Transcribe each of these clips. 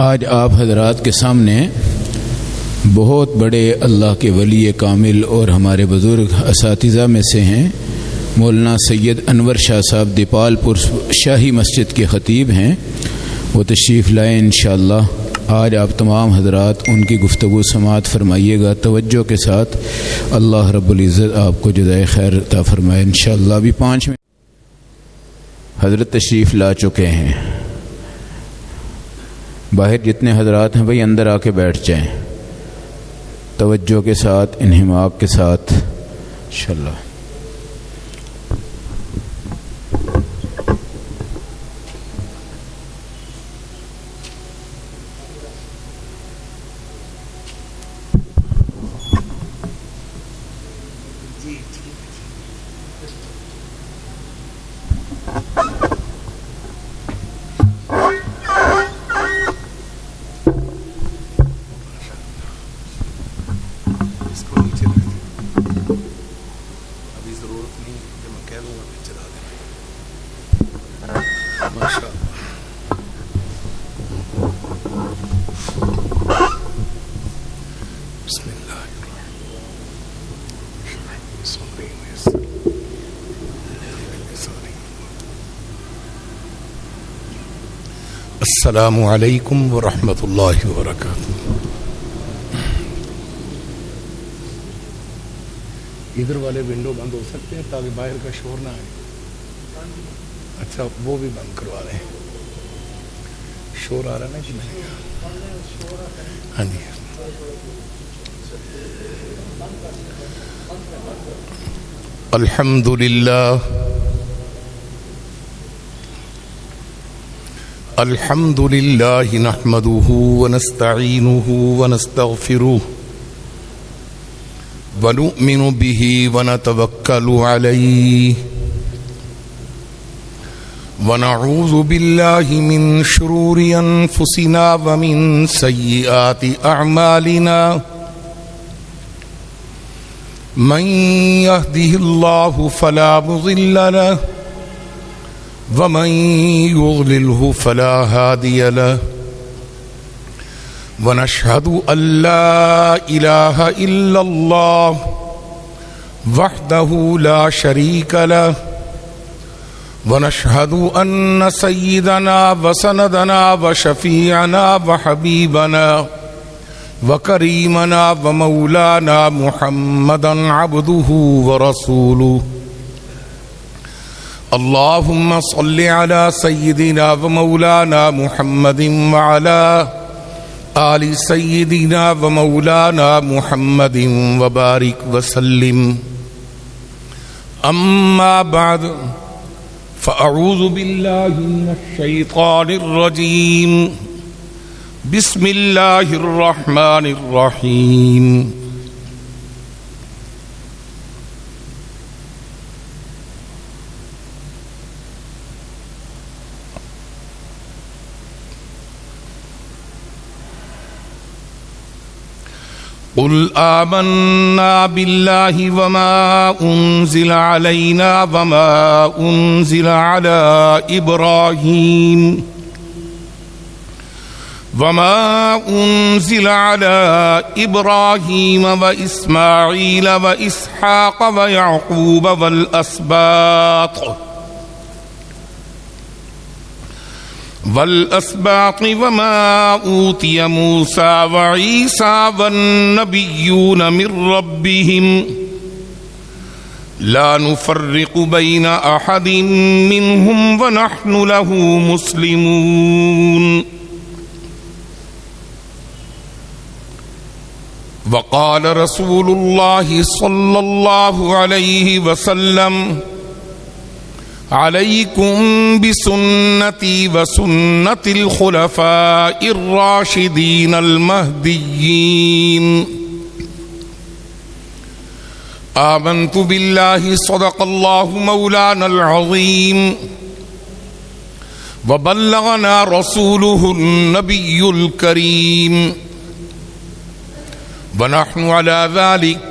آج آپ حضرات کے سامنے بہت بڑے اللہ کے ولی کامل اور ہمارے بزرگ اساتذہ میں سے ہیں مولانا سید انور شاہ صاحب دیپال پور شاہی مسجد کے خطیب ہیں. وہ تشریف لائیں انشاءاللہ. آج آپ تمام حضرات ان کی گفتگو سماعت فرمائیے گا توجہ کے ساتھ. اللہ رب العزت آپ کو جزائے خیر عطا فرمائے انشاءاللہ. ابھی 5 منٹ حضرت تشریف لا چکے ہیں. باہر جتنے حضرات ہیں بھائی اندر آ کے بیٹھ جائیں توجہ کے ساتھ انہماک کے ساتھ انشاءاللہ. السلام علیکم ورحمۃ اللہ وبرکاتہ. ادھر والے ونڈو بند ہو سکتے ہیں تاکہ باہر کا شور نہ آئے. اچھا وہ بھی بند کروا لیں. شور آ رہا نا کہ نہیں؟ ہاں جی. الحمد للہ الحمد للہ نحمده ونستعینه ونستغفره ونؤمن به ونتوکل علیہ ونعوذ باللہ من شرور انفسنا ومن سیئات اعمالنا من يهده اللہ فلا مضل له ومن يضلله فلا هادي له ونشهد أن لا إله إلا الله وحده لا شريك له ونشهد أن سيدنا وسندنا وشفيعنا وحبيبنا وكريمنا ومولانا محمدا عبده ورسوله. اللهم صل على سيدنا ومولانا محمد وعلى آل سيدنا ومولانا محمد وبارك وسلم. أما بعد فأعوذ بالله من الشيطان الرجيم. بسم الله الرحمن الرحيم. قل آمنا بالله وما أنزل علينا وما أنزل على إبراهيم وإسماعيل وإسحاق ويعقوب والأسباط وما أوتي موسى وعيسى والنبيون من ربهم لا نفرق بين أحد منهم ونحن له مسلمون. وقال رسول الله صلى الله عليه وسلم عليكم بسنتي وسنة الخلفاء الراشدين المهديين. آمنت بالله صدق الله مولانا العظيم وبلغنا رسوله النبي الكريم ونحن على ذلك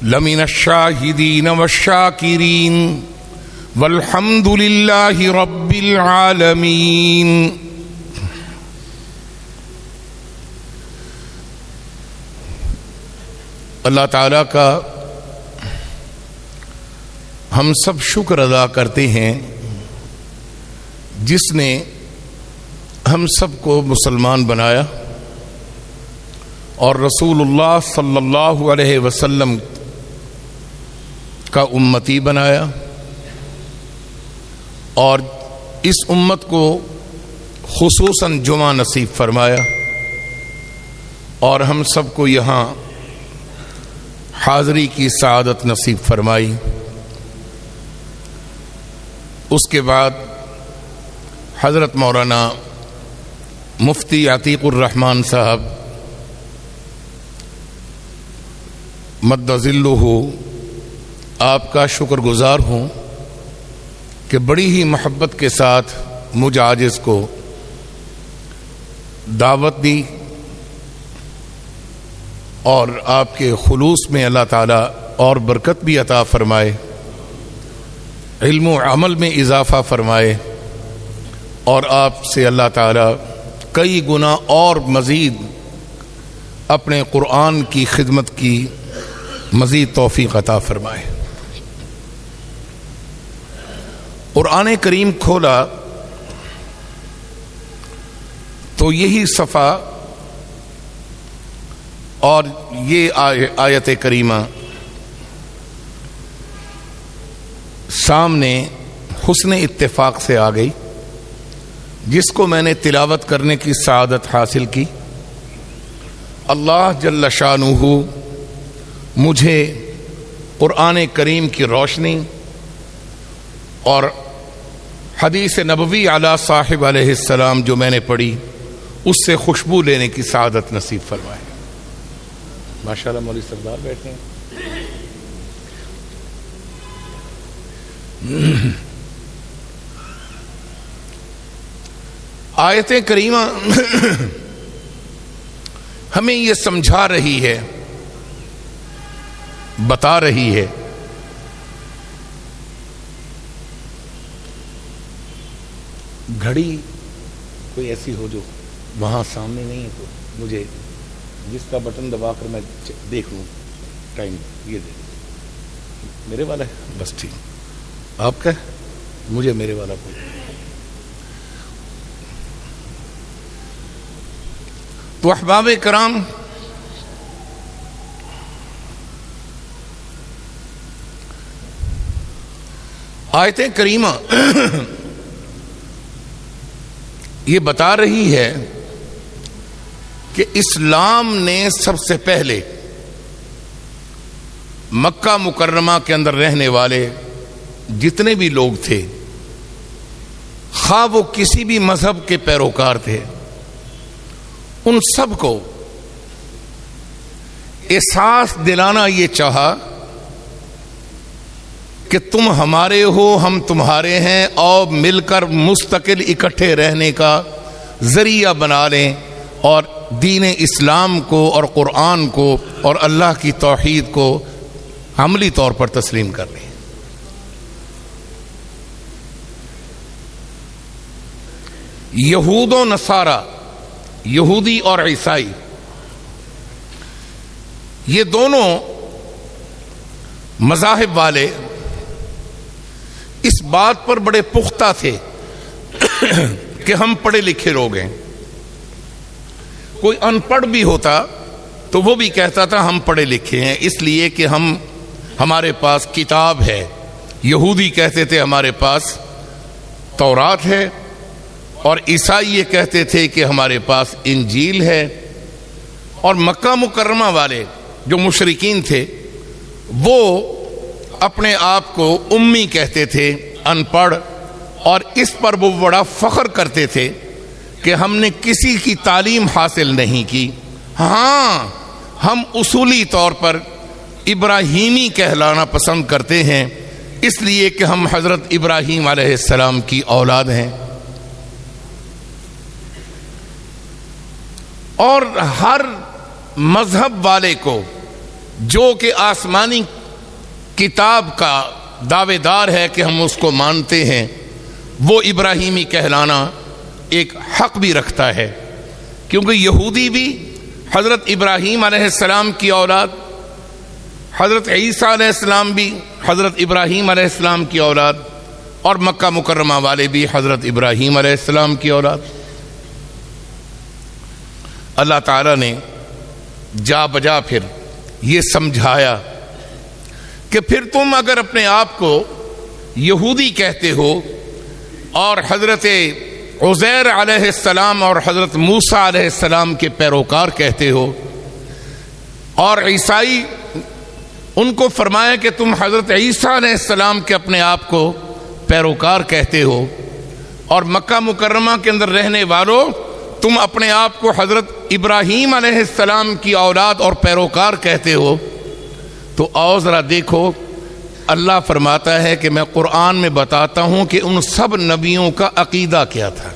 لمن الشاهدين والشاكرين والحمد للہ رب العالمین. اللہ تعالیٰ کا ہم سب شکر ادا کرتے ہیں جس نے ہم سب کو مسلمان بنایا اور رسول اللہ صلی اللہ علیہ وسلم کا امتی بنایا، اور اس امت کو خصوصاً جمعہ نصیب فرمایا، اور ہم سب کو یہاں حاضری کی سعادت نصیب فرمائی۔ اس کے بعد حضرت مولانا مفتی عتیق الرحمن صاحب مد ظلہ، آپ کا شکر گزار ہوں کہ بڑی ہی محبت کے ساتھ مجھ عاجز کو دعوت دی، اور آپ کے خلوص میں اللہ تعالیٰ اور برکت بھی عطا فرمائے، علم و عمل میں اضافہ فرمائے، اور آپ سے اللہ تعالیٰ کئی گنا اور مزید اپنے قرآن کی خدمت کی مزید توفیق عطا فرمائے۔ قرآن کریم کھولا تو یہی صفحہ اور یہ آیت کریمہ سامنے حسن اتفاق سے آ گئی، جس کو میں نے تلاوت کرنے کی سعادت حاصل کی۔ اللہ جل شانہ مجھے قرآن کریم کی روشنی اور حدیث نبوی علی صاحب علیہ السلام جو میں نے پڑھی اس سے خوشبو لینے کی سعادت نصیب فرمائے۔ ماشاءاللہ مولوی سردار بیٹھے ہیں۔ آیت کریمہ ہمیں یہ سمجھا رہی ہے، بتا رہی ہے گھڑی کوئی ایسی ہو جو وہاں سامنے نہیں ہے، تو مجھے جس کا بٹن دبا کر میں دیکھ لوں ٹائم، یہ دے میرے والا ہے بس ٹھیک، آپ کا مجھے میرے والا کوئی۔ تو احباب کرام، آیت کریمہ یہ بتا رہی ہے کہ اسلام نے سب سے پہلے مکہ مکرمہ کے اندر رہنے والے جتنے بھی لوگ تھے، خواہ وہ کسی بھی مذہب کے پیروکار تھے، ان سب کو احساس دلانا یہ چاہا کہ تم ہمارے ہو، ہم تمہارے ہیں، اور مل کر مستقل اکٹھے رہنے کا ذریعہ بنا لیں، اور دین اسلام کو اور قرآن کو اور اللہ کی توحید کو عملی طور پر تسلیم کر لیں۔ یہود و نصارہ، یہودی اور عیسائی، یہ دونوں مذاہب والے اس بات پر بڑے پختہ تھے کہ ہم پڑھے لکھے لوگ ہیں۔ کوئی ان پڑھ بھی ہوتا تو وہ بھی کہتا تھا ہم پڑھے لکھے ہیں، اس لیے کہ ہمارے پاس کتاب ہے۔ یہودی کہتے تھے ہمارے پاس تورات ہے، اور عیسائی یہ کہتے تھے کہ ہمارے پاس انجیل ہے، اور مکہ مکرمہ والے جو مشرکین تھے وہ اپنے آپ کو امی کہتے تھے، ان پڑھ، اور اس پر وہ بڑا فخر کرتے تھے کہ ہم نے کسی کی تعلیم حاصل نہیں کی۔ ہاں، ہم اصولی طور پر ابراہیمی کہلانا پسند کرتے ہیں، اس لیے کہ ہم حضرت ابراہیم علیہ السلام کی اولاد ہیں۔ اور ہر مذہب والے کو جو کہ آسمانی کتاب کا دعوے دار ہے کہ ہم اس کو مانتے ہیں، وہ ابراہیمی کہلانا ایک حق بھی رکھتا ہے، کیونکہ یہودی بھی حضرت ابراہیم علیہ السلام کی اولاد، حضرت عیسیٰ علیہ السلام بھی حضرت ابراہیم علیہ السلام کی اولاد، اور مکہ مکرمہ والے بھی حضرت ابراہیم علیہ السلام کی اولاد۔ اللہ تعالیٰ نے جا بجا پھر یہ سمجھایا کہ پھر تم اگر اپنے آپ کو یہودی کہتے ہو اور حضرت عزیر علیہ السلام اور حضرت موسیٰ علیہ السلام کے پیروکار کہتے ہو، اور عیسائی ان کو فرمایا کہ تم حضرت عیسیٰ علیہ السلام کے اپنے آپ کو پیروکار کہتے ہو، اور مکہ مکرمہ کے اندر رہنے والوں تم اپنے آپ کو حضرت ابراہیم علیہ السلام کی اولاد اور پیروکار کہتے ہو، تو آؤ ذرا دیکھو اللہ فرماتا ہے کہ میں قرآن میں بتاتا ہوں کہ ان سب نبیوں کا عقیدہ کیا تھا۔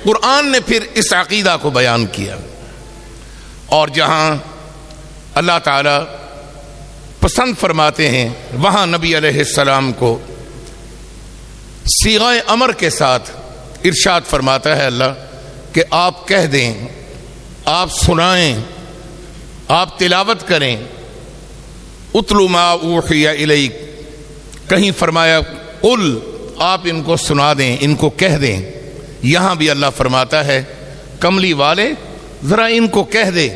قرآن نے پھر اس عقیدہ کو بیان کیا، اور جہاں اللہ تعالی پسند فرماتے ہیں وہاں نبی علیہ السلام کو صیغہ امر کے ساتھ ارشاد فرماتا ہے اللہ کہ آپ کہہ دیں، آپ سنائیں، آپ تلاوت کریں، اتلو ما اوحی الیک، کہیں فرمایا قل، آپ ان کو سنا دیں، ان کو کہہ دیں۔ یہاں بھی اللہ فرماتا ہے کملی والے ذرا ان کو کہہ دے،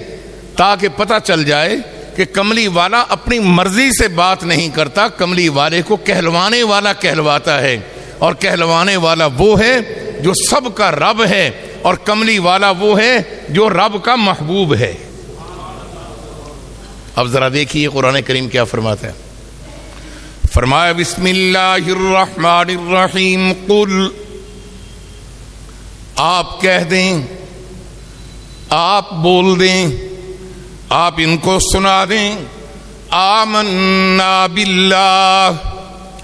تاکہ پتہ چل جائے کہ کملی والا اپنی مرضی سے بات نہیں کرتا، کملی والے کو کہلوانے والا کہلواتا ہے، اور کہلوانے والا وہ ہے جو سب کا رب ہے، اور کملی والا وہ ہے جو رب کا محبوب ہے۔ اب ذرا دیکھیے قرآن کریم کیا فرماتا ہے۔ فرمایا بسم اللہ الرحمن الرحیم قل، آپ کہہ دیں، آپ بول دیں، آپ ان کو سنا دیں، آمنا باللہ،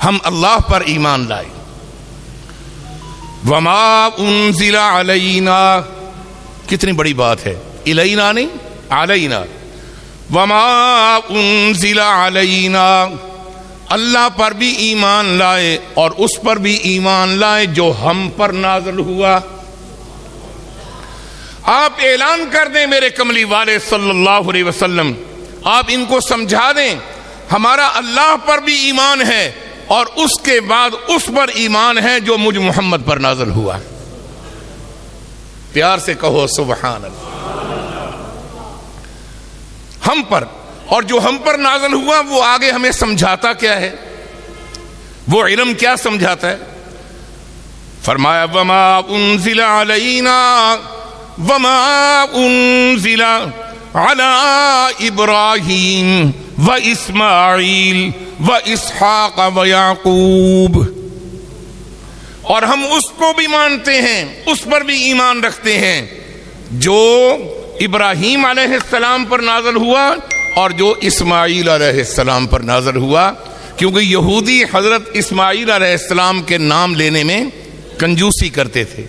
ہم اللہ پر ایمان لائے، وما انزل علینا، کتنی بڑی بات ہے، الینا نہیں علینا، وما انزل علینا، اللہ پر بھی ایمان لائے اور اس پر بھی ایمان لائے جو ہم پر نازل ہوا۔ آپ اعلان کر دیں میرے کملی والے صلی اللہ علیہ وسلم، آپ ان کو سمجھا دیں ہمارا اللہ پر بھی ایمان ہے اور اس کے بعد اس پر ایمان ہے جو مجھ محمد پر نازل ہوا۔ پیار سے کہو سبحان اللہ۔ ہم پر، اور جو ہم پر نازل ہوا وہ آگے ہمیں سمجھاتا کیا ہے، وہ علم کیا سمجھاتا ہے۔ فرمایا وما انزل علینا وما انزل علی ابراہیم و اسماعیل و اسحاق و یعقوب، اور ہم اس کو بھی مانتے ہیں، اس پر بھی ایمان رکھتے ہیں جو ابراہیم علیہ السلام پر نازل ہوا اور جو اسماعیل علیہ السلام پر نازل ہوا، کیونکہ یہودی حضرت اسماعیل علیہ السلام کے نام لینے میں کنجوسی کرتے تھے۔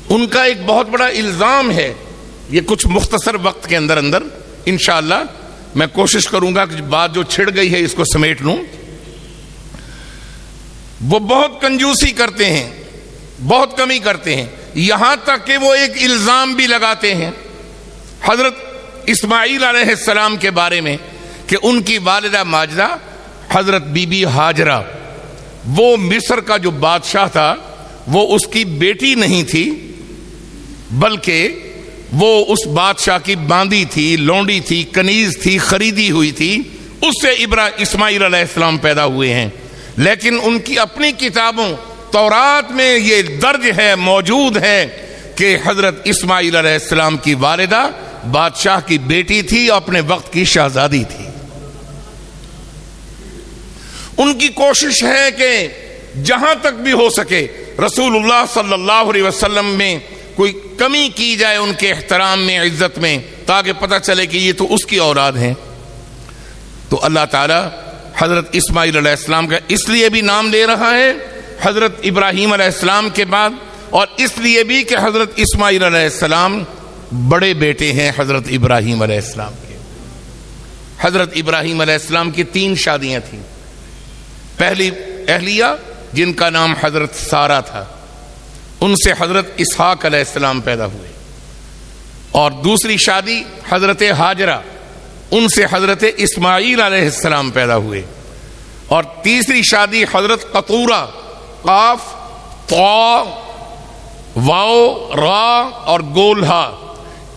ان کا ایک بہت بڑا الزام ہے، یہ کچھ مختصر وقت کے اندر انشاءاللہ میں کوشش کروں گا کہ بات جو چھڑ گئی ہے اس کو سمیٹ لوں۔ وہ بہت کنجوسی کرتے ہیں، بہت کمی کرتے ہیں، یہاں تک کہ وہ ایک الزام بھی لگاتے ہیں حضرت اسماعیل علیہ السلام کے بارے میں کہ ان کی والدہ ماجدہ حضرت بی بی ہاجرہ، وہ مصر کا جو بادشاہ تھا وہ اس کی بیٹی نہیں تھی، بلکہ وہ اس بادشاہ کی باندی تھی، لونڈی تھی، کنیز تھی، خریدی ہوئی تھی، اس سے اسماعیل علیہ السلام پیدا ہوئے ہیں۔ لیکن ان کی اپنی کتابوں تورات میں یہ درج ہے، موجود ہے کہ حضرت اسماعیل علیہ السلام کی والدہ بادشاہ کی بیٹی تھی، اپنے وقت کی شہزادی تھی۔ ان کی کوشش ہے کہ جہاں تک بھی ہو سکے رسول اللہ صلی اللہ علیہ وسلم میں کوئی کمی کی جائے، ان کے احترام میں، عزت میں، تاکہ پتہ چلے کہ یہ تو اس کی اولاد ہیں۔ تو اللہ تعالی حضرت اسماعیل علیہ السلام کا اس لیے بھی نام لے رہا ہے حضرت ابراہیم علیہ السلام کے بعد، اور اس لیے بھی کہ حضرت اسماعیل علیہ السلام بڑے بیٹے ہیں حضرت ابراہیم علیہ السلام کے۔ حضرت ابراہیم علیہ السلام کی 3 شادیاں تھیں۔ پہلی اہلیہ جن کا نام حضرت سارہ تھا، ان سے حضرت اسحاق علیہ السلام پیدا ہوئے۔ اور دوسری شادی حضرت ہاجرہ، ان سے حضرت اسماعیل علیہ السلام پیدا ہوئے، اور تیسری شادی حضرت قطورہ، قاف طا واو را اور گولہا،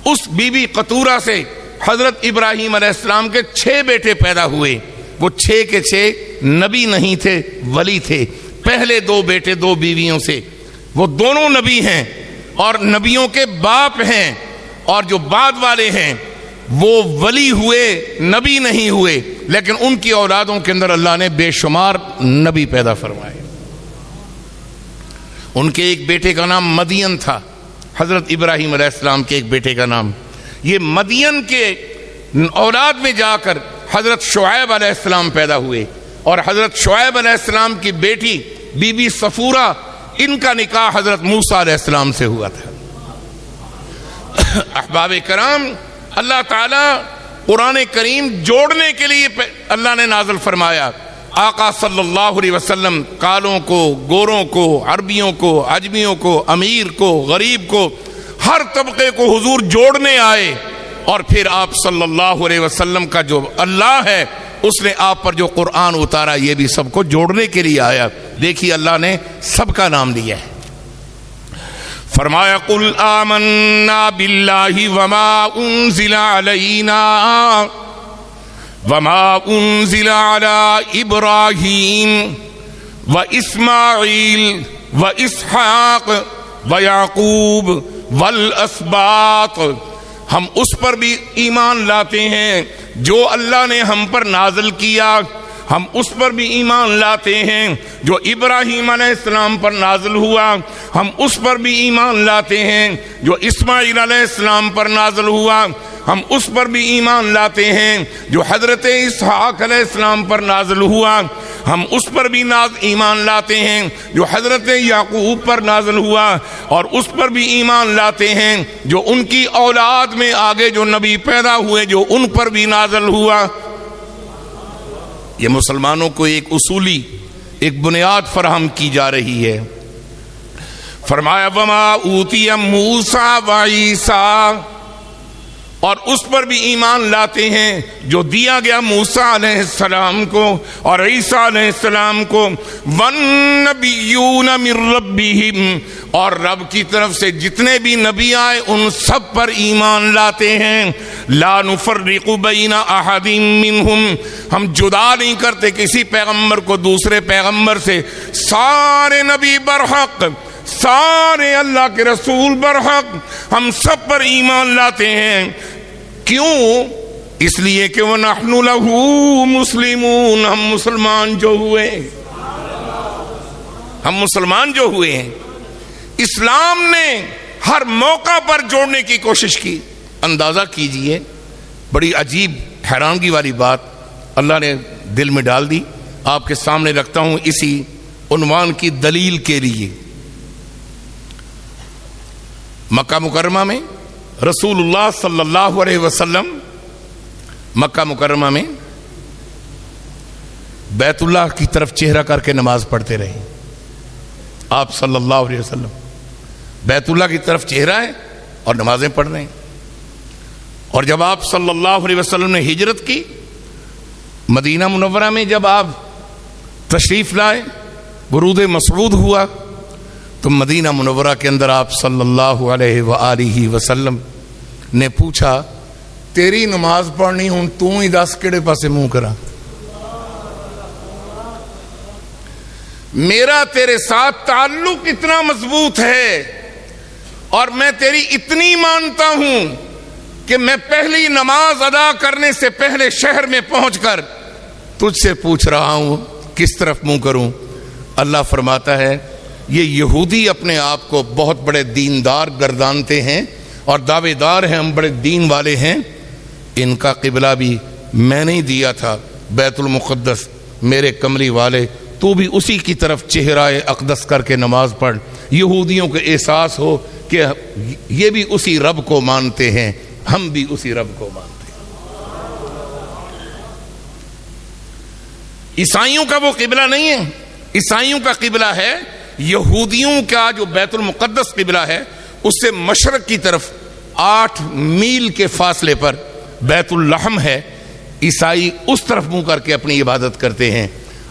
اس بی بی قطورہ سے حضرت ابراہیم علیہ السلام کے 6 بیٹے پیدا ہوئے۔ وہ 6 کے 6 نبی نہیں تھے، ولی تھے۔ پہلے 2 بیٹے 2 بیویوں سے، وہ دونوں نبی ہیں اور نبیوں کے باپ ہیں، اور جو بعد والے ہیں وہ ولی ہوئے، نبی نہیں ہوئے، لیکن ان کی اولادوں کے اندر اللہ نے بے شمار نبی پیدا فرمائے۔ ان کے ایک بیٹے کا نام مدین تھا، حضرت ابراہیم علیہ السلام کے ایک بیٹے کا نام۔ یہ مدین کے اولاد میں جا کر حضرت شعیب علیہ السلام پیدا ہوئے، اور حضرت شعیب علیہ السلام کی بیٹی بی بی صفورہ، ان کا نکاح حضرت موسیٰ علیہ السلام سے ہوا تھا۔ احباب کرام، اللہ تعالیٰ قرآن کریم جوڑنے کے لیے اللہ نے نازل فرمایا۔ آقا صلی اللہ علیہ وسلم کالوں کو، گوروں کو، عربیوں کو، عجمیوں کو، امیر کو، غریب کو، ہر طبقے کو حضور جوڑنے آئے، اور پھر آپ صلی اللہ علیہ وسلم کا جو اللہ ہے اس نے آپ پر جو قرآن اتارا یہ بھی سب کو جوڑنے کے لیے آیا۔ دیکھیے اللہ نے سب کا نام لیا ہے، فرمایا قل آمنا باللہ وما انزل علینا وما انزل علی ابراہیم و اسماعیل و اسحاق و یعقوب والاسباط۔ ہم اس پر بھی ایمان لاتے ہیں جو اللہ نے ہم پر نازل کیا، ہم اس پر بھی ایمان لاتے ہیں جو ابراہیم علیہ السلام پر نازل ہوا، ہم اس پر بھی ایمان لاتے ہیں جو اسماعیل علیہ السلام پر نازل ہوا، ہم اس پر بھی ایمان لاتے ہیں جو حضرت اسحاق علیہ السلام پر نازل ہوا، ہم اس پر بھی ایمان لاتے ہیں جو حضرت یعقوب پر نازل ہوا، اور اس پر بھی ایمان لاتے ہیں جو ان کی اولاد میں آگے جو نبی پیدا ہوئے جو ان پر بھی نازل ہوا۔ یہ مسلمانوں کو ایک اصولی ایک بنیاد فراہم کی جا رہی ہے۔ فرمایا وما اوتی موسیٰ و عیسیٰ، اور اس پر بھی ایمان لاتے ہیں جو دیا گیا موسیٰ علیہ السلام کو اور عیسیٰ علیہ السلام کو، والنبیون من ربہم، اور رب کی طرف سے جتنے بھی نبی آئے ان سب پر ایمان لاتے ہیں۔ لا نفرق بین احد منہم، ہم جدا نہیں کرتے کسی پیغمبر کو دوسرے پیغمبر سے، سارے نبی برحق، سارے اللہ کے رسول برحق، ہم سب پر ایمان لاتے ہیں۔ کیوں؟ اس لیے کہ وَنَحْنُ لَهُ مُسْلِمُونَ، ہم مسلمان جو ہوئے، ہم مسلمان جو ہوئے ہیں۔ اسلام نے ہر موقع پر جوڑنے کی کوشش کی۔ اندازہ کیجئے، بڑی عجیب حیرانگی والی بات اللہ نے دل میں ڈال دی، آپ کے سامنے رکھتا ہوں اسی عنوان کی دلیل کے لیے۔ مکہ مکرمہ میں رسول اللہ صلی اللہ علیہ وسلم مکہ مکرمہ میں بیت اللہ کی طرف چہرہ کر کے نماز پڑھتے رہے۔ آپ صلی اللہ علیہ وسلم بیت اللہ کی طرف چہرہ ہے اور نمازیں پڑھ رہے ہیں۔ اور جب آپ صلی اللہ علیہ وسلم نے ہجرت کی، مدینہ منورہ میں جب آپ تشریف لائے، ورود مسعود ہوا، تو مدینہ منورہ کے اندر آپ صلی اللہ علیہ وآلہ وسلم نے پوچھا تیری نماز پڑھنی ہوں تو ہی دس کیڑے پاسے منہ کرا، میرا تیرے ساتھ تعلق اتنا مضبوط ہے اور میں تیری اتنی مانتا ہوں کہ میں پہلی نماز ادا کرنے سے پہلے شہر میں پہنچ کر تجھ سے پوچھ رہا ہوں کس طرف منہ کروں۔ اللہ فرماتا ہے یہ یہودی اپنے آپ کو بہت بڑے دیندار گردانتے ہیں اور دعوے دار ہیں ہم بڑے دین والے ہیں، ان کا قبلہ بھی میں نہیں دیا تھا، بیت المقدس میرے کملی والے، تو بھی اسی کی طرف چہرہ اقدس کر کے نماز پڑھ۔ یہودیوں کو احساس ہو کہ یہ بھی اسی رب کو مانتے ہیں، ہم بھی اسی رب کو مانتے ہیں۔ عیسائیوں کا وہ قبلہ نہیں ہے، عیسائیوں کا قبلہ ہے، یہودیوں کا جو بیت المقدس قبلہ ہے اس سے مشرق کی طرف 8 میل کے فاصلے پر بیت اللحم ہے، عیسائی اس طرف منہ کر کے اپنی عبادت کرتے ہیں،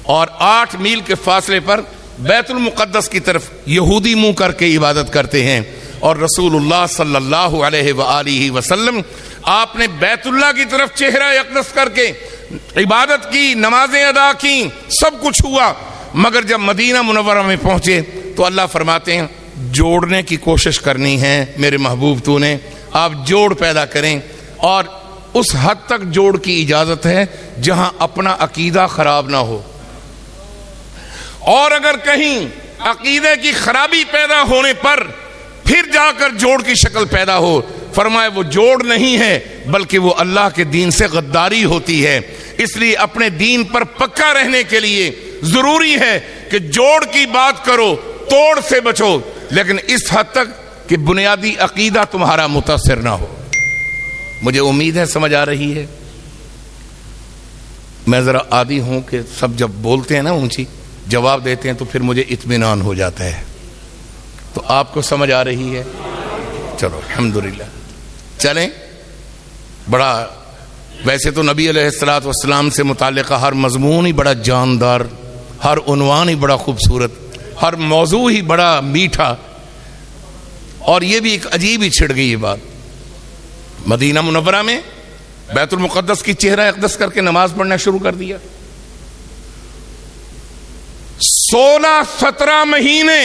اور 8 میل کے فاصلے پر بیت المقدس کی طرف یہودی منہ کر کے عبادت کرتے ہیں۔ اور رسول اللہ صلی اللہ علیہ وآلہ وسلم آپ نے بیت اللہ کی طرف چہرہ اقدس کر کے عبادت کی، نمازیں ادا کی، سب کچھ ہوا، مگر جب مدینہ منورہ میں پہنچے تو اللہ فرماتے ہیں جوڑنے کی کوشش کرنی ہے میرے محبوب تو نے، آپ جوڑ پیدا کریں، اور اس حد تک جوڑ کی اجازت ہے جہاں اپنا عقیدہ خراب نہ ہو، اور اگر کہیں عقیدے کی خرابی پیدا ہونے پر پھر جا کر جوڑ کی شکل پیدا ہو، فرمائے وہ جوڑ نہیں ہے بلکہ وہ اللہ کے دین سے غداری ہوتی ہے۔ اس لیے اپنے دین پر پکا رہنے کے لیے ضروری ہے کہ جوڑ کی بات کرو، توڑ سے بچو، لیکن اس حد تک کہ بنیادی عقیدہ تمہارا متاثر نہ ہو۔ مجھے امید ہے سمجھ آ رہی ہے۔ میں ذرا عادی ہوں کہ سب جب بولتے ہیں نا اونچی جواب دیتے ہیں تو پھر مجھے اطمینان ہو جاتا ہے، تو آپ کو سمجھ آ رہی ہے؟ چلو الحمدللہ، چلیں۔ بڑا ویسے تو نبی علیہ الصلوۃ والسلام سے متعلقہ ہر مضمون ہی بڑا جاندار، ہر عنوان ہی بڑا خوبصورت، ہر موضوع ہی بڑا میٹھا، اور یہ بھی ایک عجیب ہی چھڑ گئی یہ بات۔ مدینہ منورہ میں بیت المقدس کی چہرہ اقدس کر کے نماز پڑھنا شروع کر دیا۔ 16-17 مہینے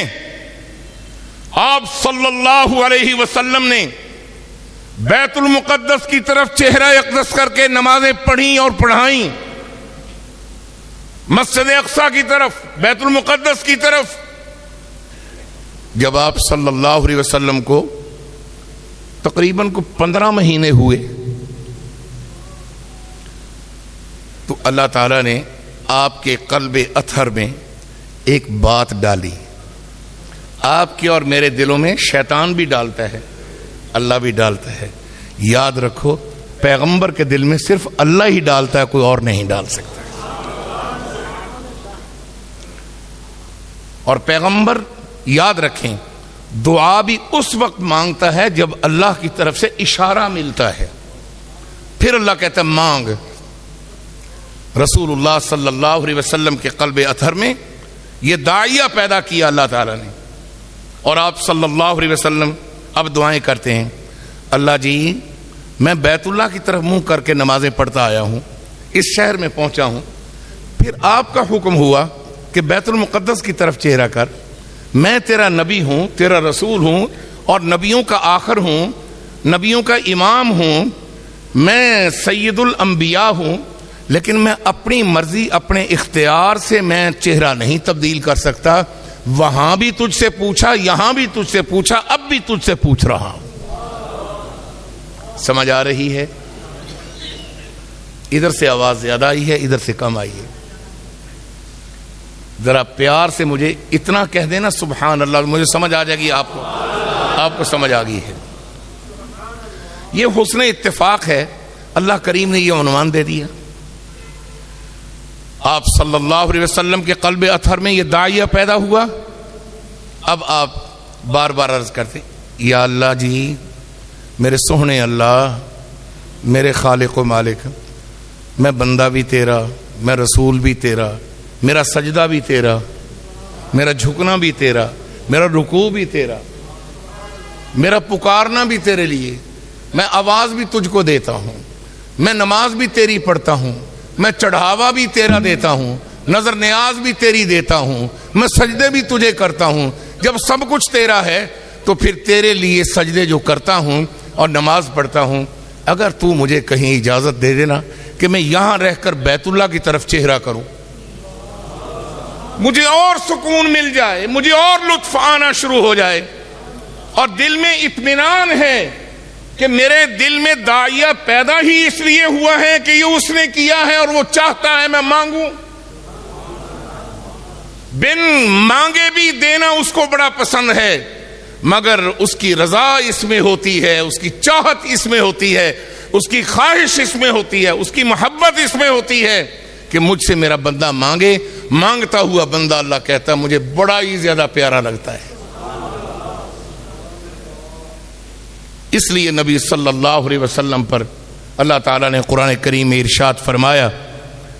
آپ صلی اللہ علیہ وسلم نے بیت المقدس کی طرف چہرہ اقدس کر کے نمازیں پڑھیں اور پڑھائیں، مسجد اقصی کی طرف، بیت المقدس کی طرف۔ جب آپ صلی اللہ علیہ وسلم کو تقریباً 15 مہینے ہوئے تو اللہ تعالیٰ نے آپ کے قلب اطہر میں ایک بات ڈالی۔ آپ کے اور میرے دلوں میں شیطان بھی ڈالتا ہے، اللہ بھی ڈالتا ہے، یاد رکھو پیغمبر کے دل میں صرف اللہ ہی ڈالتا ہے، کوئی اور نہیں ڈال سکتا۔ اور پیغمبر یاد رکھیں دعا بھی اس وقت مانگتا ہے جب اللہ کی طرف سے اشارہ ملتا ہے، پھر اللہ کہتا ہے مانگ۔ رسول اللہ صلی اللہ علیہ وسلم کے قلب اطہر میں یہ داعیہ پیدا کیا اللہ تعالیٰ نے، اور آپ صلی اللہ علیہ وسلم اب دعائیں کرتے ہیں، اللہ جی میں بیت اللہ کی طرف منہ کر کے نمازیں پڑھتا آیا ہوں، اس شہر میں پہنچا ہوں، پھر آپ کا حکم ہوا کہ بیت المقدس کی طرف چہرہ کر، میں تیرا نبی ہوں، تیرا رسول ہوں، اور نبیوں کا آخر ہوں، نبیوں کا امام ہوں، میں سید الانبیاء ہوں، لیکن میں اپنی مرضی اپنے اختیار سے میں چہرہ نہیں تبدیل کر سکتا۔ وہاں بھی تجھ سے پوچھا، یہاں بھی تجھ سے پوچھا، اب بھی تجھ سے پوچھ رہا ہوں۔ سمجھ آ رہی ہے؟ ادھر سے آواز زیادہ آئی ہے، ادھر سے کم آئی ہے، ذرا پیار سے مجھے اتنا کہہ دینا سبحان اللہ، مجھے سمجھ آ جائے گی، آپ کو سمجھ آ گئی ہے۔ یہ حسن اتفاق ہے، اللہ کریم نے یہ عنوان دے دیا۔ آپ صلی اللہ علیہ وسلم کے قلب اطہر میں یہ داعیہ پیدا ہوا۔ اب آپ بار بار عرض کرتے یا اللہ جی میرے سوہنے اللہ، میرے خالق و مالک، میں بندہ بھی تیرا، میں رسول بھی تیرا، میرا سجدہ بھی تیرا، میرا جھکنا بھی تیرا، میرا رکوع بھی تیرا، میرا پکارنا بھی تیرے لیے، میں آواز بھی تجھ کو دیتا ہوں، میں نماز بھی تیری پڑھتا ہوں، میں چڑھاوا بھی تیرا دیتا ہوں، نظر نیاز بھی تیری دیتا ہوں، میں سجدے بھی تجھے کرتا ہوں۔ جب سب کچھ تیرا ہے تو پھر تیرے لیے سجدے جو کرتا ہوں اور نماز پڑھتا ہوں، اگر تو مجھے کہیں اجازت دے دینا کہ میں یہاں رہ کر بیت اللہ کی طرف چہرہ کروں، مجھے اور سکون مل جائے، مجھے اور لطف آنا شروع ہو جائے، اور دل میں اطمینان ہے کہ میرے دل میں داعیہ پیدا ہی اس لیے ہوا ہے کہ یہ اس نے کیا ہے اور وہ چاہتا ہے میں مانگوں، بن مانگے بھی دینا اس کو بڑا پسند ہے، مگر اس کی رضا اس میں ہوتی ہے، اس کی چاہت اس میں ہوتی ہے، اس کی خواہش اس میں ہوتی ہے، اس کی محبت اس میں ہوتی ہے کہ مجھ سے میرا بندہ مانگے۔ مانگتا ہوا بندہ اللہ کہتا ہے مجھے بڑا ہی زیادہ پیارا لگتا ہے۔ اس لیے نبی صلی اللہ علیہ وسلم پر اللہ تعالیٰ نے قرآن کریم میں ارشاد فرمایا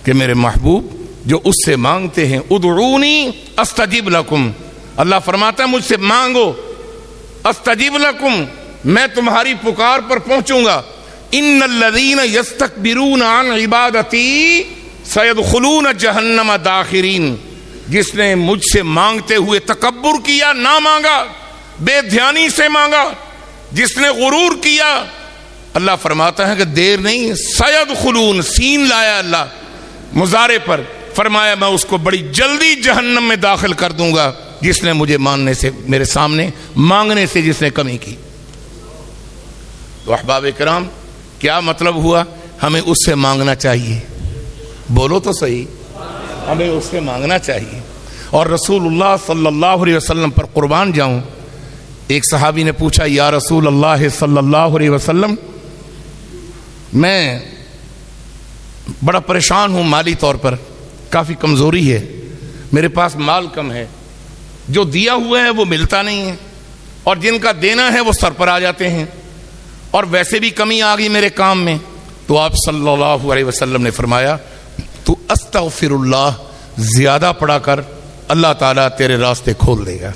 کہ میرے محبوب جو اس سے مانگتے ہیں ادعونی استجب لکم، اللہ فرماتا ہے مجھ سے مانگو، استجب لکم، میں تمہاری پکار پر پہنچوں گا۔ ان الذین یستکبرون عن عبادتی سیدخلون جہنم داخرین، جس نے مجھ سے مانگتے ہوئے تکبر کیا، نہ مانگا، بے دھیانی سے مانگا، جس نے غرور کیا، اللہ فرماتا ہے کہ دیر نہیں، سیدخلون، سین لایا اللہ مضارع پر، فرمایا میں اس کو بڑی جلدی جہنم میں داخل کر دوں گا جس نے مجھے ماننے سے، میرے سامنے مانگنے سے جس نے کمی کی۔ تو احباب کرام کیا مطلب ہوا؟ ہمیں اس سے مانگنا چاہیے، بولو تو صحیح، ہمیں اس سے مانگنا چاہیے۔ اور رسول اللہ صلی اللہ علیہ وسلم پر قربان جاؤں، ایک صحابی نے پوچھا یا رسول اللہ صلی اللہ علیہ وسلم میں بڑا پریشان ہوں، مالی طور پر کافی کمزوری ہے، میرے پاس مال کم ہے، جو دیا ہوا ہے وہ ملتا نہیں ہے، اور جن کا دینا ہے وہ سر پر آ جاتے ہیں، اور ویسے بھی کمی آ گئی میرے کام میں۔ تو آپ صلی اللہ علیہ وسلم نے فرمایا تو استغفر اللہ زیادہ پڑھا کر، اللہ تعالیٰ تیرے راستے کھول دے گا۔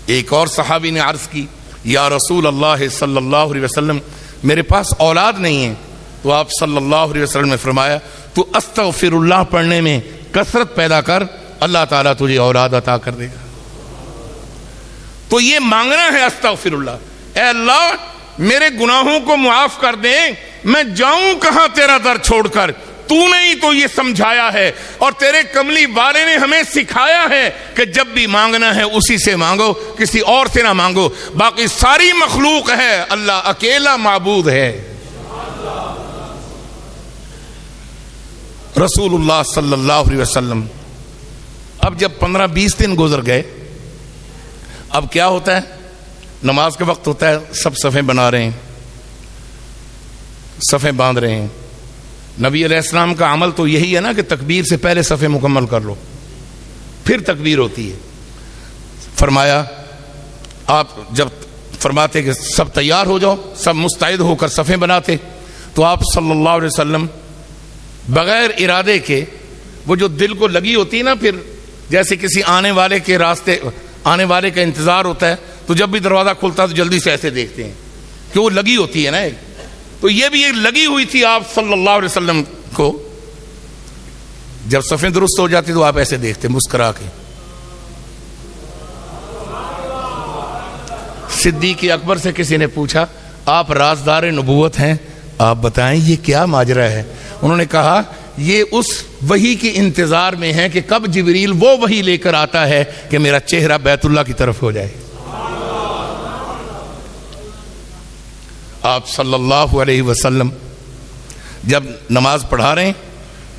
ایک اور صحابی نے عرض کی یا رسول اللہ صلی اللہ علیہ وسلم میرے پاس اولاد نہیں ہے، تو آپ صلی اللہ علیہ وسلم نے فرمایا تو استغفر اللہ پڑھنے میں کثرت پیدا کر، اللہ تعالیٰ تجھے اولاد عطا کر دے گا۔ تو یہ مانگنا ہے استغفر اللہ، اے اللہ میرے گناہوں کو معاف کر دے، میں جاؤں کہاں تیرا در چھوڑ کر، تو نے ہی تو یہ سمجھایا ہے، اور تیرے کملی والے نے ہمیں سکھایا ہے کہ جب بھی مانگنا ہے اسی سے مانگو، کسی اور سے نہ مانگو، باقی ساری مخلوق ہے، اللہ اکیلا معبود ہے۔ رسول اللہ صلی اللہ علیہ وسلم، اب جب 15-20 دن گزر گئے، اب کیا ہوتا ہے؟ نماز کا وقت ہوتا ہے، سب صفیں بنا رہے ہیں، صفیں باندھ رہے ہیں۔ نبی علیہ السلام کا عمل تو یہی ہے نا کہ تکبیر سے پہلے صفیں مکمل کر لو، پھر تکبیر ہوتی ہے۔ فرمایا آپ جب فرماتے کہ سب تیار ہو جاؤ، سب مستعد ہو کر صفیں بناتے، تو آپ صلی اللہ علیہ وسلم بغیر ارادے کے، وہ جو دل کو لگی ہوتی ہے نا، پھر جیسے کسی آنے والے کے راستے، آنے والے کا انتظار ہوتا ہے، تو جب بھی دروازہ کھلتا ہے تو جلدی سے ایسے دیکھتے ہیں کہ وہ لگی ہوتی ہے نا ایک، تو یہ بھی ایک لگی ہوئی تھی آپ صلی اللہ علیہ وسلم کو۔ جب صفیں درست ہو جاتی تو آپ ایسے دیکھتے مسکرا کے۔ صدیق اکبر سے کسی نے پوچھا آپ رازدار نبوت ہیں، آپ بتائیں یہ کیا ماجرا ہے؟ انہوں نے کہا یہ اس وحی کے انتظار میں ہے کہ کب جبریل وہ وحی لے کر آتا ہے کہ میرا چہرہ بیت اللہ کی طرف ہو جائے۔ آپ صلی اللہ علیہ وسلم جب نماز پڑھا رہے ہیں،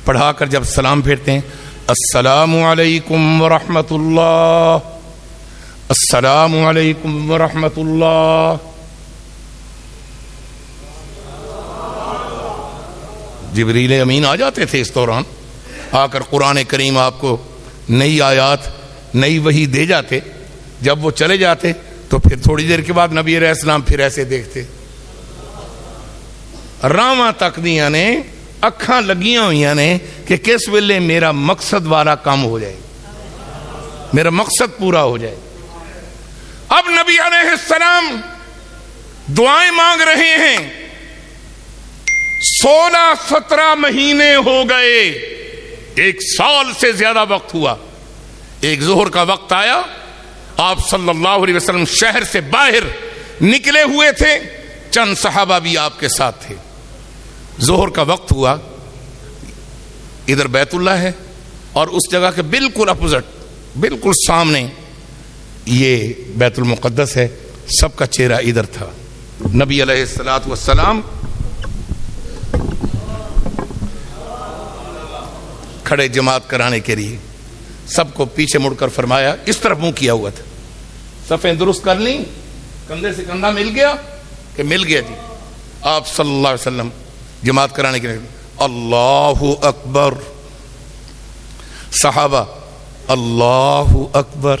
پڑھا کر جب سلام پھیرتے ہیں، السلام علیکم ورحمۃ اللہ، السلام علیکم ورحمۃ اللہ، جبریل امین آ جاتے تھے اس دوران، آ کر قرآن کریم آپ کو نئی آیات، نئی وحی دے جاتے۔ جب وہ چلے جاتے تو پھر تھوڑی دیر کے بعد نبی علیہ السلام پھر ایسے دیکھتے، راواں تکدیاں نے، اکھاں لگیاں ہوئیاں نے کہ کس ویلے میرا مقصد والا کام ہو جائے، میرا مقصد پورا ہو جائے۔ اب نبی علیہ السلام دعائیں مانگ رہے ہیں، 16-17 مہینے ہو گئے، 1 سال سے زیادہ وقت ہوا۔ ایک ظہر کا وقت آیا، آپ صلی اللہ علیہ وسلم شہر سے باہر نکلے ہوئے تھے، چند صحابہ بھی آپ کے ساتھ تھے۔ ظہر کا وقت ہوا، ادھر بیت اللہ ہے اور اس جگہ کے بالکل اپوزٹ، بالکل سامنے یہ بیت المقدس ہے، سب کا چہرہ ادھر تھا۔ نبی علیہ الصلوۃ والسلام کھڑے جماعت کرانے کے لیے، سب کو پیچھے مڑ کر فرمایا، اس طرف منہ کیا ہوا تھا، صفیں درست کر لیں، کندھے سے کندھا مل گیا کہ مل گیا جی۔ آپ صلی اللہ علیہ وسلم جماعت کرانے کے لیے اللہ اکبر، صحابہ اللہ اکبر،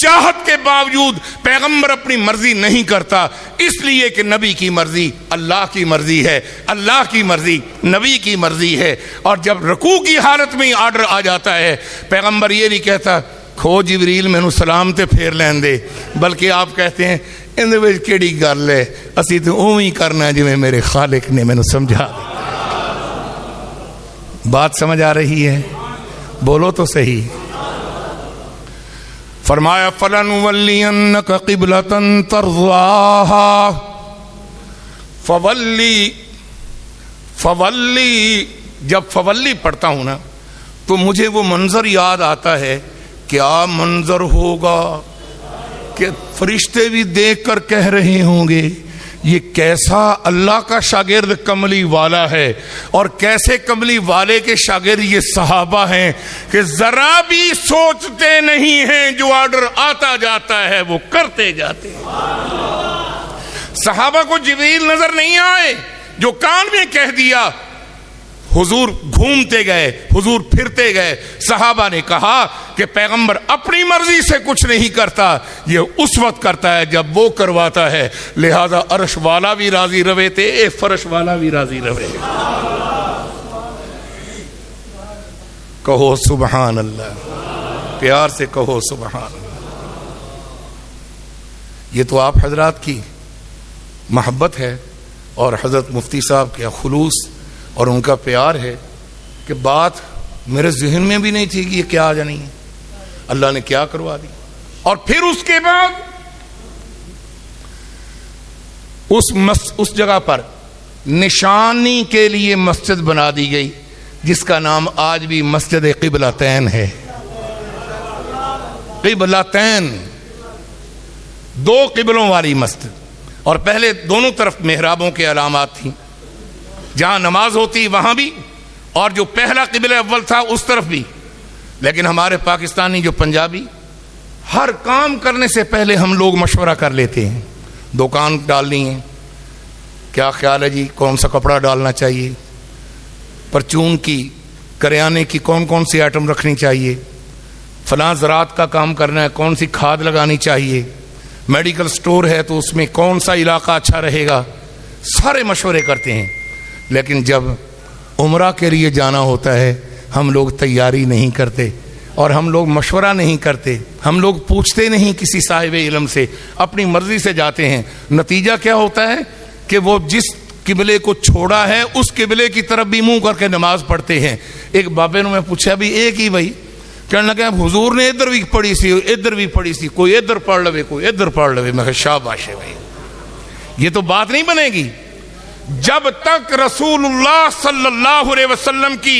چاہت کے باوجود پیغمبر اپنی مرضی نہیں کرتا، اس لیے کہ نبی کی مرضی اللہ کی مرضی ہے، اللہ کی مرضی نبی کی مرضی ہے۔ اور جب رکوع کی حالت میں آرڈر آ جاتا ہے، پیغمبر یہ نہیں کہتا کھو جبریل مینوں سلام تے پھیر لین دے، بلکہ آپ کہتے ہیں اندے وچ کیڑی گل ہے، اسی تو اوویں کرنا جویں میرے خالق نے مینوں سمجھا۔ بات سمجھ آ رہی ہے؟ بولو تو صحیح۔ فرمایا فَلَنُوَلِّيَنَّكَ قِبْلَةً تَرْضَاهَا فولی، جب فولی پڑھتا ہوں نا تو مجھے وہ منظر یاد آتا ہے، کیا منظر ہوگا کہ فرشتے بھی دیکھ کر کہہ رہے ہوں گے یہ کیسا اللہ کا شاگرد کملی والا ہے، اور کیسے کملی والے کے شاگرد یہ صحابہ ہیں کہ ذرا بھی سوچتے نہیں ہیں، جو آرڈر آتا جاتا ہے وہ کرتے جاتے ہیں۔ صحابہ کو جبریل نظر نہیں آئے، جو کان میں کہہ دیا حضور گھومتے گئے، حضور پھرتے گئے۔ صحابہ نے کہا کہ پیغمبر اپنی مرضی سے کچھ نہیں کرتا، یہ اس وقت کرتا ہے جب وہ کرواتا ہے، لہذا عرش والا بھی راضی رہے تے اے فرش والا بھی راضی رہے۔ کہو سبحان اللہ، پیار سے کہو سبحان اللہ۔ یہ تو آپ حضرات کی محبت ہے اور حضرت مفتی صاحب کے خلوص اور ان کا پیار ہے کہ بات میرے ذہن میں بھی نہیں تھی کہ یہ کیا جانی ہے، اللہ نے کیا کروا دی۔ اور پھر اس کے بعد اس جگہ پر نشانی کے لیے مسجد بنا دی گئی، جس کا نام آج بھی مسجد قبلتین ہے۔ قبلتین، دو قبلوں والی مسجد، اور پہلے دونوں طرف محرابوں کے علامات تھیں، جہاں نماز ہوتی وہاں بھی، اور جو پہلا قبلہ اول تھا اس طرف بھی۔ لیکن ہمارے پاکستانی جو پنجابی، ہر کام کرنے سے پہلے ہم لوگ مشورہ کر لیتے ہیں، دکان ڈالنی ہے کیا خیال ہے جی، کون سا کپڑا ڈالنا چاہیے، پرچون کی کریانے کی کون کون سی آئٹم رکھنی چاہیے، فلاں زراعت کا کام کرنا ہے کون سی کھاد لگانی چاہیے، میڈیکل سٹور ہے تو اس میں کون سا علاقہ اچھا رہے گا، سارے مشورے کرتے ہیں۔ لیکن جب عمرہ کے لیے جانا ہوتا ہے ہم لوگ تیاری نہیں کرتے، اور ہم لوگ مشورہ نہیں کرتے، ہم لوگ پوچھتے نہیں کسی صاحب علم سے، اپنی مرضی سے جاتے ہیں۔ نتیجہ کیا ہوتا ہے کہ وہ جس قبلے کو چھوڑا ہے اس قبلے کی طرف بھی منہ کر کے نماز پڑھتے ہیں۔ ایک بابے نے میں پوچھا بھی ایک ہی بھائی، کہنے لگا حضور نے ادھر بھی پڑھی سی ادھر بھی پڑھی سی، کوئی ادھر پڑھ لوے کوئی ادھر پڑھ لوے۔ میں کہا شاباش ہے بھائی، یہ تو بات نہیں بنے گی جب تک رسول اللہ صلی اللہ علیہ وسلم کی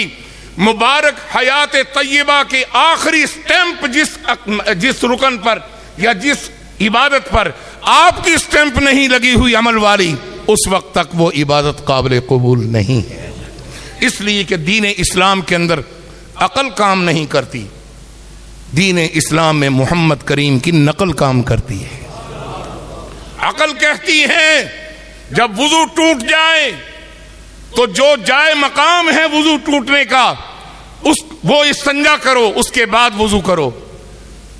مبارک حیات طیبہ کے آخری سٹیمپ جس رکن پر یا جس عبادت پر آپ کی سٹیمپ نہیں لگی ہوئی عمل والی، اس وقت تک وہ عبادت قابل قبول نہیں ہے۔ اس لیے کہ دین اسلام کے اندر عقل کام نہیں کرتی، دین اسلام میں محمد کریم کی نقل کام کرتی ہے۔ عقل کہتی ہے جب وضو ٹوٹ جائے تو جو جائے مقام ہے وضو ٹوٹنے کا وہ استنجا کرو، اس کے بعد وضو کرو۔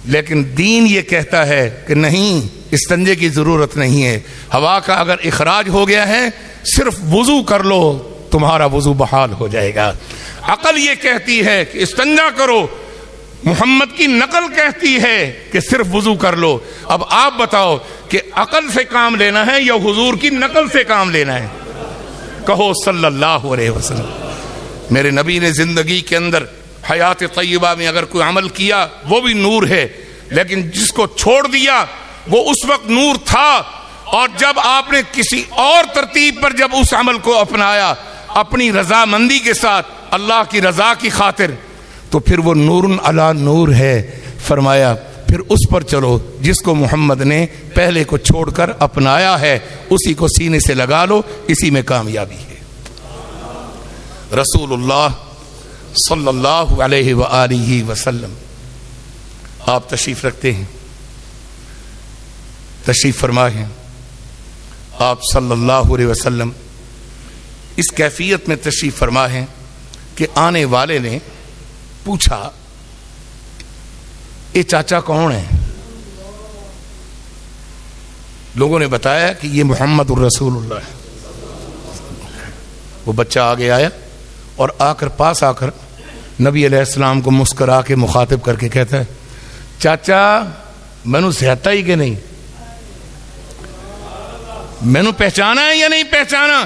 لیکن دین یہ کہتا ہے کہ نہیں، استنجے کی ضرورت نہیں ہے، ہوا کا اگر اخراج ہو گیا ہے صرف وضو کر لو تمہارا وضو بحال ہو جائے گا۔ عقل یہ کہتی ہے کہ استنجا کرو، محمد کی نقل کہتی ہے کہ صرف وضو کر لو۔ اب آپ بتاؤ کہ عقل سے کام لینا ہے یا حضور کی نقل سے کام لینا ہے؟ کہو صلی اللہ علیہ وسلم۔ میرے نبی نے زندگی کے اندر حیات طیبہ میں اگر کوئی عمل کیا وہ بھی نور ہے، لیکن جس کو چھوڑ دیا وہ اس وقت نور تھا، اور جب آپ نے کسی اور ترتیب پر جب اس عمل کو اپنایا اپنی رضامندی کے ساتھ اللہ کی رضا کی خاطر، تو پھر وہ نور علی نور ہے۔ فرمایا پھر اس پر چلو جس کو محمد نے پہلے کو چھوڑ کر اپنایا ہے، اسی کو سینے سے لگا لو، اسی میں کامیابی ہے۔ رسول اللہ صلی اللہ علیہ وآلہ وسلم آپ تشریف رکھتے ہیں، تشریف فرما ہیں آپ صلی اللہ علیہ وسلم اس کیفیت میں تشریف فرما ہیں کہ آنے والے نے پوچھا یہ چاچا کون ہے؟ لوگوں نے بتایا کہ یہ محمد الرسول اللہ ہے. وہ بچہ آگے آیا اور پاس آ کر نبی علیہ السلام کو مسکرا کے مخاطب کر کے کہتا ہے چاچا مینو سہتا ہی کہ نہیں, مینو پہچانا ہے یا نہیں پہچانا؟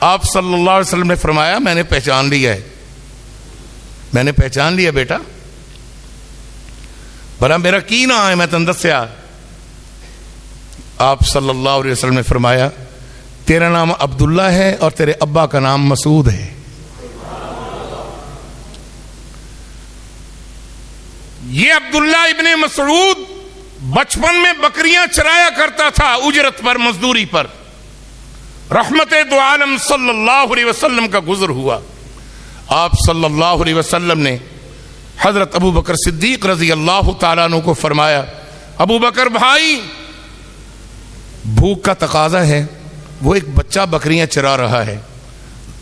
آپ صلی اللہ علیہ وسلم نے فرمایا میں نے پہچان لیا ہے, میں نے پہچان لیا بیٹا, بھلا میرا کی نام ہے میں تن دسیا. آپ صلی اللہ علیہ وسلم نے فرمایا تیرا نام عبداللہ ہے اور تیرے ابا کا نام مسعود ہے. یہ عبداللہ ابن مسعود بچپن میں بکریاں چرایا کرتا تھا اجرت پر, مزدوری پر. رحمت دو عالم صلی اللہ علیہ وسلم کا گزر ہوا. آپ صلی اللہ علیہ وسلم نے حضرت ابو بکر صدیق رضی اللہ تعالیٰ عنہ کو فرمایا ابو بکر بھائی بھوک کا تقاضا ہے, وہ ایک بچہ بکریاں چرا رہا ہے,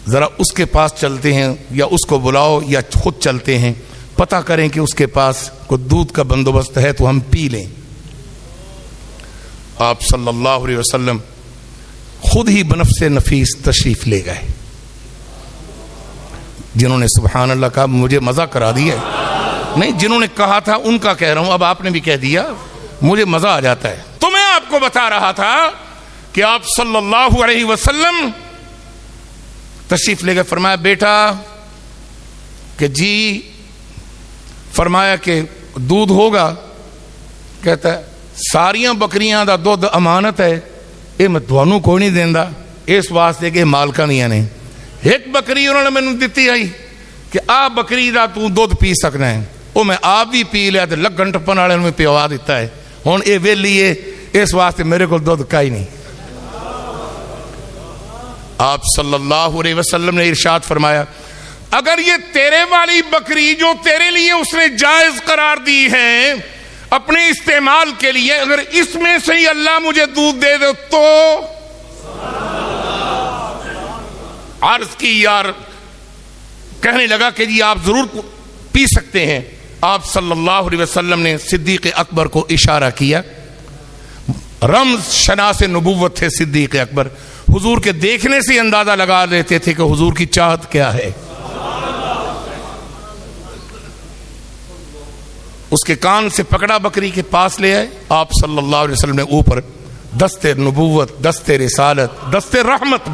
ذرا اس کے پاس چلتے ہیں یا اس کو بلاؤ یا خود چلتے ہیں, پتہ کریں کہ اس کے پاس کوئی دودھ کا بندوبست ہے تو ہم پی لیں. آپ صلی اللہ علیہ وسلم خود ہی بنفس نفیس تشریف لے گئے. جنہوں نے سبحان اللہ کہا مجھے مزہ کرا دیا ہے, نہیں جنہوں نے کہا تھا ان کا کہہ رہا ہوں, اب آپ نے بھی کہہ دیا مجھے مزہ آ جاتا ہے. تو میں آپ کو بتا رہا تھا کہ آپ صلی اللہ علیہ وسلم تشریف لے گئے. فرمایا بیٹا کہ جی, فرمایا کہ دودھ ہوگا؟ کہتا ہے ساریاں بکریاں دا دودھ امانت ہے, یہ میں تھانوں کوئی نہیں دیندا, اس واسطے کہ مالکاں دیاں نے. ایک بکری انہوں نے مینوں دتی آئی کہ آ بکری دا تو دودھ پی سکنا ہے, وہ میں آپ بھی پی لیا تے لگن ٹپن والے نے پیوا دیتا ہے, ہن یہ ویلی ہے اس واسطے میرے کو دودھ کا ہی نہیں. آپ صلی اللہ علیہ وسلم نے ارشاد فرمایا اگر یہ تیرے والی بکری جو تیرے لیے اس نے جائز قرار دی ہے اپنے استعمال کے لیے, اگر اس میں سے ہی اللہ مجھے دودھ دے دے تو عرض کی یار, کہنے لگا کہ جی آپ ضرور پی سکتے ہیں. آپ صلی اللہ علیہ وسلم نے صدیق اکبر کو اشارہ کیا, رمز شناس نبوت تھے صدیق اکبر, حضور کے دیکھنے سے اندازہ لگا لیتے تھے کہ حضور کی چاہت کیا ہے. اس کے کان سے پکڑا, بکری کے پاس لے آئے. آپ صلی اللہ علیہ وسلم نے اوپر دست نبوت, دست رسالت, دست رحمت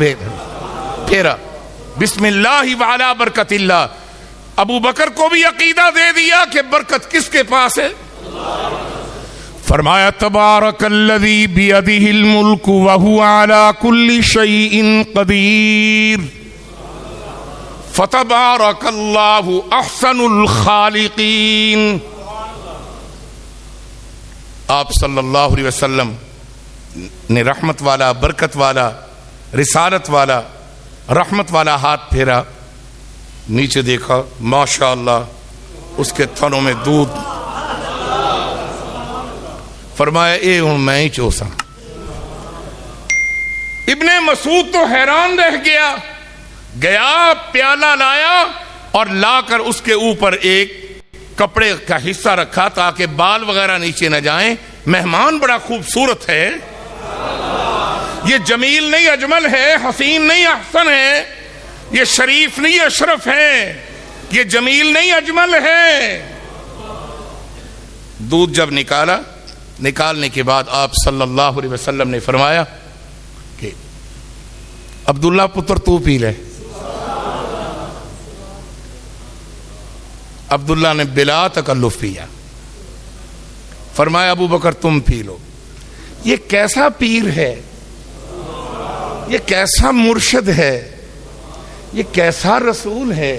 پھیرا, بسم اللہ وعلا برکت اللہ. ابو بکر کو بھی عقیدہ دے دیا کہ برکت کس کے پاس ہے. فرمایا تبارک الذی بیدہ الملک وہو علی کل شیء قدیر فتبارک اللہ احسن الخالقین. آپ صلی اللہ علیہ وسلم نے رحمت والا, برکت والا, رسالت والا, رحمت والا ہاتھ پھیرا, نیچے دیکھا ماشاء اللہ اس کے تھنوں میں دودھ. فرمایا اے ہوں میں ہی چوسا. ابن مسعود تو حیران رہ گیا, گیا پیالہ لایا اور لا کر اس کے اوپر ایک کپڑے کا حصہ رکھا تاکہ بال وغیرہ نیچے نہ جائیں. مہمان بڑا خوبصورت ہے, یہ جمیل نہیں اجمل ہے, حسین نہیں احسن ہے, یہ شریف نہیں اشرف ہے, یہ جمیل نہیں اجمل ہے. دودھ جب نکالا, نکالنے کے بعد آپ صلی اللہ علیہ وسلم نے فرمایا کہ عبداللہ پتر تو پی لے. عبداللہ نے بلا تکلف پیا. فرمایا ابو بکر تم پی لو. یہ کیسا پیر ہے, یہ کیسا مرشد ہے, یہ کیسا رسول ہے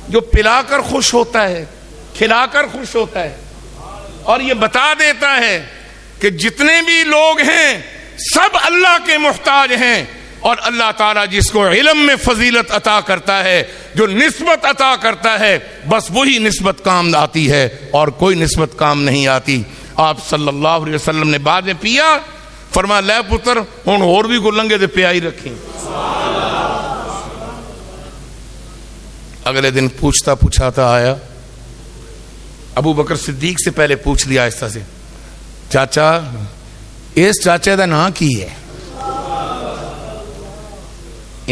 جو پلا کر خوش ہوتا ہے, کھلا کر خوش ہوتا ہے, اور یہ بتا دیتا ہے کہ جتنے بھی لوگ ہیں سب اللہ کے محتاج ہیں, اور اللہ تعالیٰ جس کو علم میں فضیلت عطا کرتا ہے, جو نسبت عطا کرتا ہے, بس وہی نسبت کام آتی ہے اور کوئی نسبت کام نہیں آتی. آپ صلی اللہ علیہ وسلم نے بعد میں پیا. فرمایا لے پتر ہن اور بھی گلنگے دے پیائی رکھی. اگلے دن پوچھتا پوچھاتا آیا. ابو بکر صدیق سے پہلے پوچھ لیا آہستہ سے, چاچا اس چاچے دا نام کی ہے؟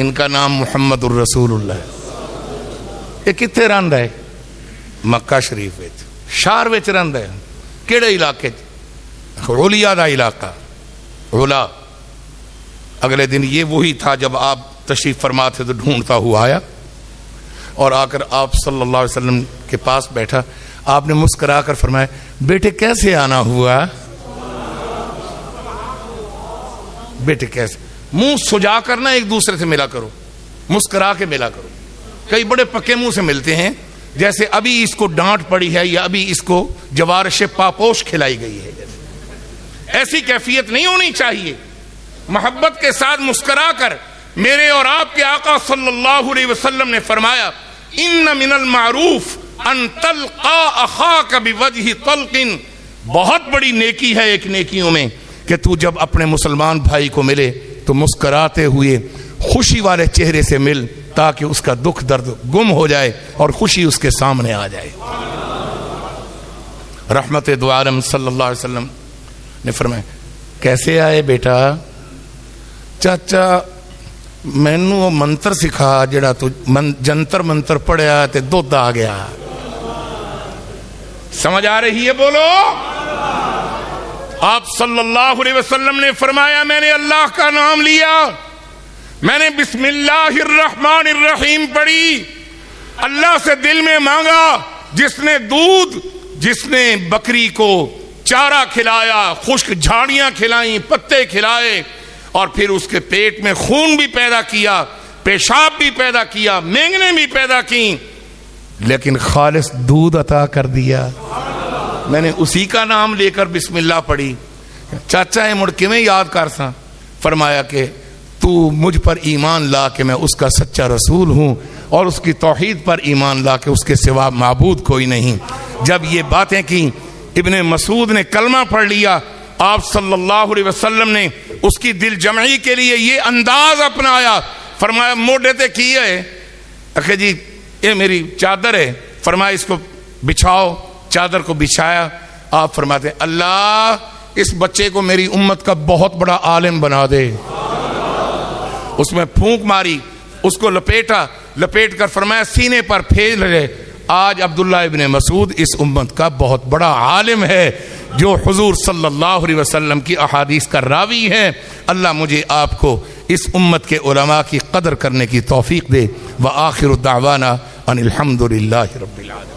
ان کا نام محمد الرسول اللہ ہے. یہ کتنے رہندا ہے؟ مکہ شریف وچ شہر وچ رہندا ہے. کیڑے علاقے؟ علیا دا علاقہ. علا. اگلے دن یہ وہی تھا جب آپ تشریف فرما تھے تو ڈھونڈتا ہوا آیا اور آ کر آپ صلی اللہ علیہ وسلم کے پاس بیٹھا. آپ نے مسکرا کر فرمایا بیٹے کیسے آنا ہوا؟ بیٹے کیسے؟ منہ سجا کر نہ ایک دوسرے سے ملا کرو, مسکرا کے ملا کرو. کئی بڑے پکے منہ سے ملتے ہیں جیسے ابھی اس کو ڈانٹ پڑی ہے یا ابھی اس کو جوارش پاپوش کھلائی گئی ہے. ایسی کیفیت نہیں ہونی چاہیے. محبت کے ساتھ مسکرا کر. میرے اور آپ کے آقا صلی اللہ علیہ وسلم نے فرمایا ان من المعروف ان تلقا اخاک بوجہ طلق. بہت بڑی نیکی ہے ایک نیکیوں میں کہ تو جب اپنے مسلمان بھائی کو ملے تو مسکراتے ہوئے خوشی والے چہرے سے مل تاکہ اس کا دکھ درد گم ہو جائے اور خوشی اس کے سامنے آ جائے. رحمت دو عالم صلی اللہ علیہ وسلم نے فرمایا کیسے آئے بیٹا؟ چاچا مینوں منتر سکھا جڑا تو جنتر منتر پڑھیا تے دودھ آ گیا. سمجھ آ رہی ہے؟ بولو. آپ صلی اللہ علیہ وسلم نے فرمایا میں نے اللہ کا نام لیا, میں نے بسم اللہ الرحمن الرحیم پڑھی, اللہ سے دل میں مانگا. جس نے دودھ, جس نے بکری کو چارہ کھلایا, خشک جھاڑیاں کھلائیں, پتے کھلائے اور پھر اس کے پیٹ میں خون بھی پیدا کیا, پیشاب بھی پیدا کیا, مینگنے بھی پیدا کی, لیکن خالص دودھ عطا کر دیا. میں نے اسی کا نام لے کر بسم اللہ پڑھی. چاچا مڑ کے میں یاد کر سا. فرمایا کہ تو مجھ پر ایمان لا کہ میں اس کا سچا رسول ہوں اور اس کی توحید پر ایمان لا کہ اس کے سوا معبود کوئی نہیں. جب یہ باتیں کی ابن مسعود نے کلمہ پڑھ لیا. آپ صلی اللہ علیہ وسلم نے اس کی دل جمعی کے لیے یہ انداز اپنایا. فرمایا موڈے تے کی ہے؟ اکھے جی یہ میری چادر ہے. فرمایا اس کو بچھاؤ. چادر کو بچھایا. آپ فرماتے اللہ اس بچے کو میری امت کا بہت بڑا عالم بنا دے. اس میں پھونک ماری, اس کو لپیٹا, لپیٹ کر فرمایا سینے پر پھیل رہے. آج عبداللہ ابن مسعود اس امت کا بہت بڑا عالم ہے جو حضور صلی اللہ علیہ وسلم کی احادیث کا راوی ہے. اللہ مجھے آپ کو اس امت کے علماء کی قدر کرنے کی توفیق دے. وآخر دعوانا ان الحمد للہ رب العالمین.